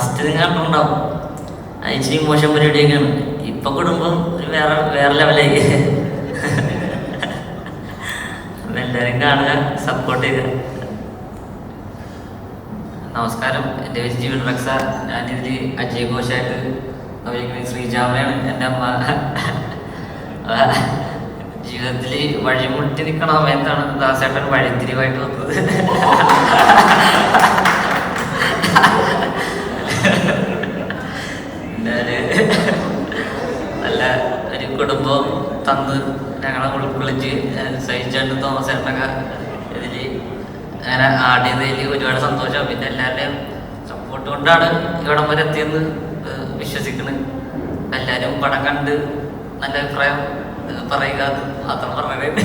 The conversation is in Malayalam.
ഫസ്റ്റ് നിങ്ങൾ കണ്ടുണ്ടാവും ഇച്ചിരി മോശം പരിപാടിയൊക്കെയാണ്. ഇപ്പൊ കുടുംബം വേറെ വേറെ ലെവലേക്ക്. എല്ലാവരും കാണുക, സപ്പോർട്ട് ചെയ്യുക. നമസ്കാരം, എൻ്റെ പേര് ജീവൻ റക്സ. ഞാനിതിൽ അജയ് ഘോഷായിട്ട് അഭിനയിക്കുന്നത് ശ്രീജാമയാണ് എൻ്റെ അമ്മ. ജീവിതത്തിൽ വഴിമുട്ടി നിൽക്കണ സമയത്താണ് ദാസേട്ടൻ വഴിത്തിരിവായിട്ട് വന്നത്. നല്ല ഒരു കുടുംബം തന്ന് ഞങ്ങളെ ഉൾക്കൊള്ളിച്ച് സഹിച്ചാണ്ട് തോമസേട്ടനൊക്കെ ഇതിൽ അങ്ങനെ ആടിയതിൽ ഒരുപാട് സന്തോഷം. പിന്നെ എല്ലാവരുടെയും സപ്പോർട്ട് കൊണ്ടാണ് ഇവിടം വരെ എത്തിയെന്ന് വിശ്വസിക്കുന്നത്. എല്ലാവരും പടം കണ്ട് നല്ല അഭിപ്രായം പറയുക, അത് മാത്രം പറഞ്ഞത്.